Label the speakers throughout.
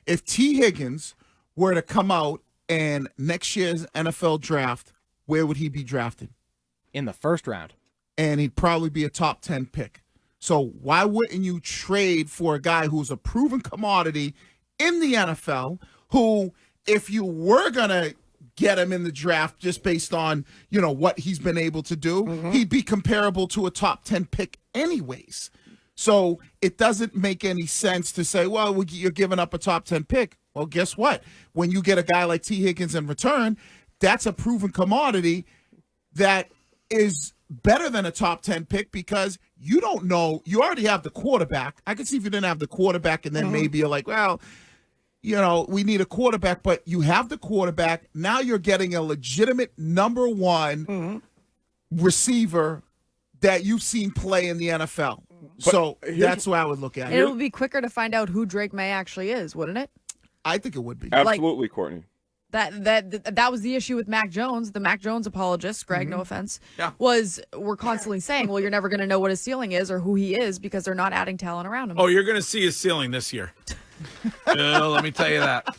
Speaker 1: if T. Higgins were to come out and next year's NFL draft, where would he be drafted?
Speaker 2: In the first round.
Speaker 1: And he'd probably be a top 10 pick. So why wouldn't you trade for a guy who's a proven commodity in the NFL, who, if you were going to get him in the draft just based on, what he's been able to do, he'd be comparable to a top 10 pick anyways. So it doesn't make any sense to say, well, you're giving up a top 10 pick. Well, guess what? When you get a guy like T. Higgins in return, that's a proven commodity that is better than a top 10 pick, because you don't know. You already have the quarterback. I could see if you didn't have the quarterback and then maybe you're like, well, we need a quarterback, but you have the quarterback. Now you're getting a legitimate number one receiver that you've seen play in the NFL. So that's why I would look at it.
Speaker 3: It would be quicker to find out who Drake Maye actually is, wouldn't it?
Speaker 1: I think it would be.
Speaker 4: Absolutely, Courtney.
Speaker 3: That was the issue with Mac Jones. The Mac Jones apologists, Greg, no offense, we're constantly saying, well, you're never going to know what his ceiling is or who he is because they're not adding talent around him.
Speaker 5: Oh, you're going to see his ceiling this year. Let me tell you that.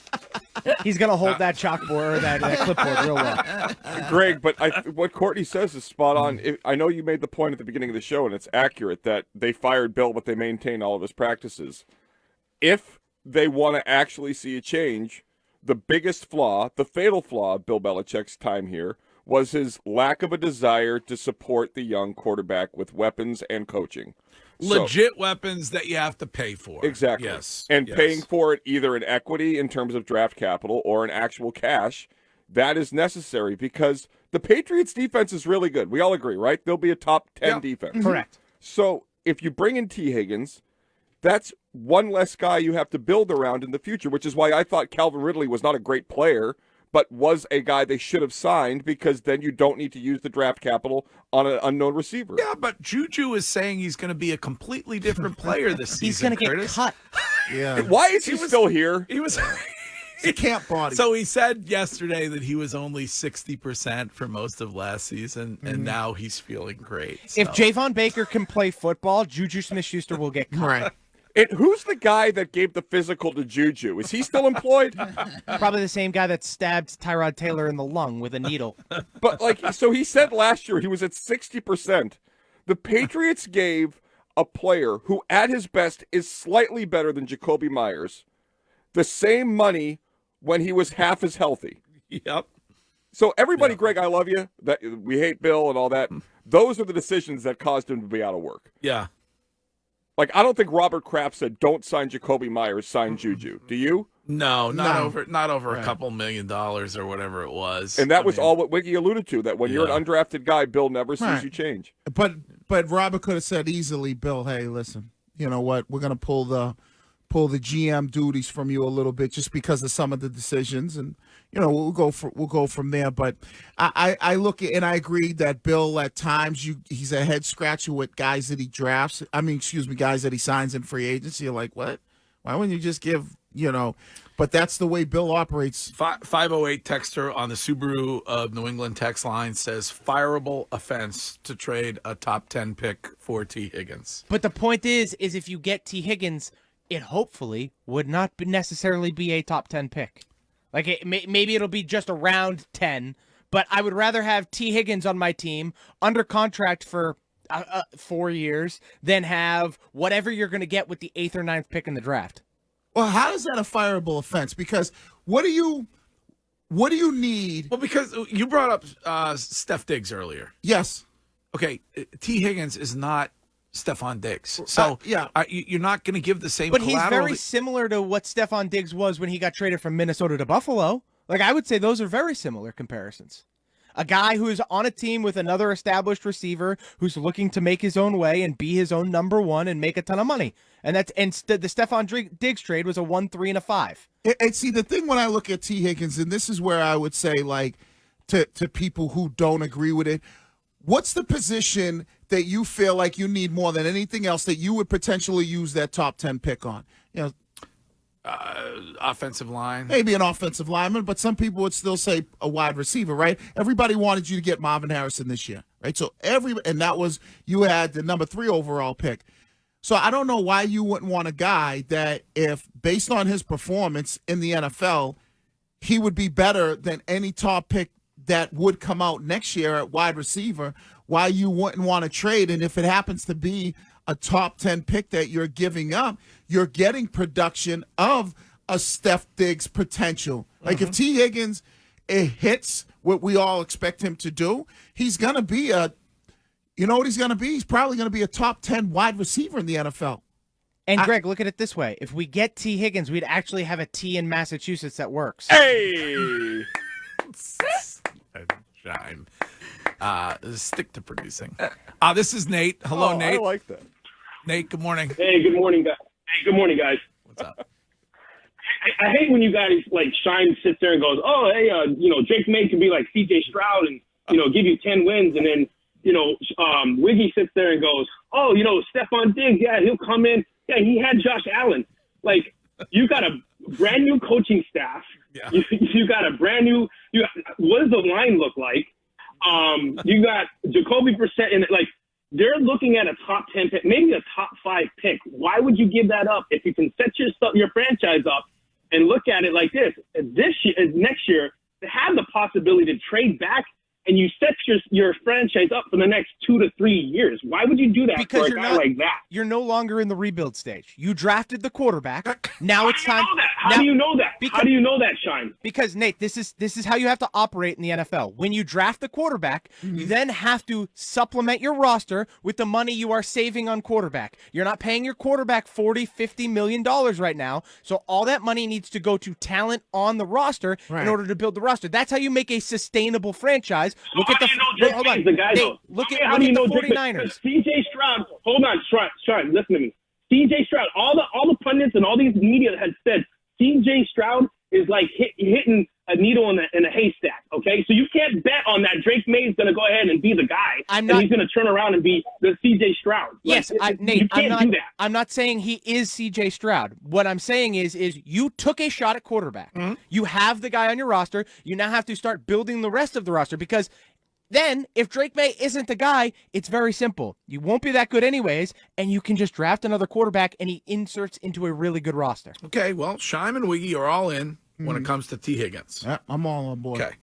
Speaker 2: He's going to hold that chalkboard or that clipboard real well.
Speaker 4: Greg, but what Courtney says is spot on. I know you made the point at the beginning of the show, and it's accurate, that they fired Bill, but they maintained all of his practices. If they want to actually see a change, the biggest flaw, the fatal flaw of Bill Belichick's time here, was his lack of a desire to support the young quarterback with weapons and coaching.
Speaker 5: Legit weapons that you have to pay for.
Speaker 4: Exactly.
Speaker 5: Yes.
Speaker 4: And paying for it either in equity in terms of draft capital or in actual cash, that is necessary, because the Patriots defense is really good. We all agree, right? They'll be a top 10 defense.
Speaker 2: Correct.
Speaker 4: So if you bring in T. Higgins, that's one less guy you have to build around in the future, which is why I thought Calvin Ridley was not a great player, but was a guy they should have signed, because then you don't need to use the draft capital on an unknown receiver.
Speaker 5: Yeah, but Juju is saying he's going to be a completely different player this season.
Speaker 2: He's going to get cut.
Speaker 1: Yeah.
Speaker 4: Why is he still here?
Speaker 5: He was...
Speaker 1: He can't body.
Speaker 5: So he said yesterday that he was only 60% for most of last season, and now he's feeling great. So.
Speaker 2: If Javon Baker can play football, Juju Smith-Schuster will get cut.
Speaker 1: Right.
Speaker 4: Who's the guy that gave the physical to Juju? Is he still employed?
Speaker 2: Probably the same guy that stabbed Tyrod Taylor in the lung with a needle.
Speaker 4: But, so he said last year he was at 60%. The Patriots gave a player who, at his best, is slightly better than Jacoby Myers the same money when he was half as healthy.
Speaker 5: Yep.
Speaker 4: So everybody, Greg, I love you. That we hate Bill and all that. Those are the decisions that caused him to be out of work.
Speaker 5: Yeah.
Speaker 4: Like, I don't think Robert Kraft said, don't sign Jacoby Myers, sign Juju. Do you?
Speaker 5: No, not over a couple $1 million or whatever it was.
Speaker 4: And that was all what Wiggy alluded to, that when you're an undrafted guy, Bill never sees you change.
Speaker 1: But Robert could have said easily, Bill, hey, listen, you know what? We're going to pull the GM duties from you a little bit just because of some of the decisions, and we'll go from there. But I look at, and I agree that Bill at times he's a head scratcher with guys that he drafts. Guys that he signs in free agency. You're like, what? Why wouldn't you just give? But that's the way Bill operates.
Speaker 5: 508 texter on the Subaru of New England text line says fireable offense to trade a top 10 pick for T. Higgins.
Speaker 2: But the point is if you get T. Higgins, it hopefully would not necessarily be a top 10 pick. Like maybe it'll be just around 10, but I would rather have T. Higgins on my team under contract for 4 years than have whatever you're going to get with the 8th or 9th pick in the draft.
Speaker 1: Well, how is that a fireable offense? Because what do you need?
Speaker 5: Well, because you brought up Steph Diggs earlier.
Speaker 1: Yes.
Speaker 5: Okay, T. Higgins is not Stephon Diggs. So you're not going to give the same collateral.
Speaker 2: But he's very similar to what Stephon Diggs was when he got traded from Minnesota to Buffalo. Like, I would say those are very similar comparisons. A guy who is on a team with another established receiver who's looking to make his own way and be his own number one and make a ton of money. And the Stephon Diggs trade was a 1, 3, and a 5.
Speaker 1: And see, the thing when I look at T. Higgins, and this is where I would say, like, to people who don't agree with it, what's the position that you feel like you need more than anything else that you would potentially use that top 10 pick on?
Speaker 5: Offensive line.
Speaker 1: Maybe an offensive lineman, but some people would still say a wide receiver, right? Everybody wanted you to get Marvin Harrison this year, right? So and that was, you had the number 3 overall pick. So I don't know why you wouldn't want a guy that, if based on his performance in the NFL, he would be better than any top pick that would come out next year at wide receiver, why you wouldn't want to trade. And if it happens to be a top 10 pick that you're giving up, you're getting production of a Steph Diggs potential. Like if T. Higgins hits what we all expect him to do, he's going to be you know what he's going to be? He's probably going to be a top 10 wide receiver in the NFL.
Speaker 2: And Greg, look at it this way. If we get T. Higgins, we'd actually have a T in Massachusetts that works.
Speaker 4: Hey!
Speaker 5: Shine. Stick to producing. This is Nate. Hello, Nate.
Speaker 4: I like that.
Speaker 5: Nate, good morning.
Speaker 6: Hey, good morning, guys.
Speaker 5: What's up?
Speaker 6: I hate when you guys, like, Shine sits there and goes, oh, hey, Drake Maye could be like C.J. Stroud and, give you 10 wins. And then, Wiggy sits there and goes, oh, Stephon Diggs, yeah, he'll come in. Yeah, he had Josh Allen. Like, you got a brand new coaching staff.
Speaker 5: Yeah.
Speaker 6: You got a brand new what does the line look like? You got Jacoby Brissett in it. Like, they're looking at a top 10 pick, maybe a top 5 pick. Why would you give that up if you can set your franchise up and look at it like this? Next year, to have the possibility to trade back and you set your franchise up for the next 2 to 3 years. Why would you do that for a guy like that?
Speaker 2: You're no longer in the rebuild stage. You drafted the quarterback. Now it's time.
Speaker 6: How do you know that? How do you know that, Shine?
Speaker 2: Because, Nate, this is how you have to operate in the NFL. When you draft the quarterback, you then have to supplement your roster with the money you are saving on quarterback. You're not paying your quarterback $40-50 million right now, so all that money needs to go to talent on the roster in order to build the roster. That's how you make a sustainable franchise.
Speaker 6: So look at the guy,
Speaker 2: Nate, look at the 49ers.
Speaker 6: C.J. Stroud, hold on, Stroud, listen to me. C.J. Stroud, all the pundits and all these media had said C.J. Stroud is like hitting a needle in a haystack, okay? So you can't bet on that Drake Maye is going to go ahead and be the guy, and he's going to turn around and be the C.J. Stroud.
Speaker 2: Yes, Nate,
Speaker 6: you can't do that.
Speaker 2: I'm not saying he is C.J. Stroud. What I'm saying is you took a shot at quarterback. You have the guy on your roster. You now have to start building the rest of the roster, because then, if Drake Maye isn't the guy, it's very simple. You won't be that good anyways, and you can just draft another quarterback, and he inserts into a really good roster.
Speaker 5: Okay, well, Shime and Wiggy are all in when it comes to T. Higgins.
Speaker 1: Yeah, I'm all on board.
Speaker 5: Okay.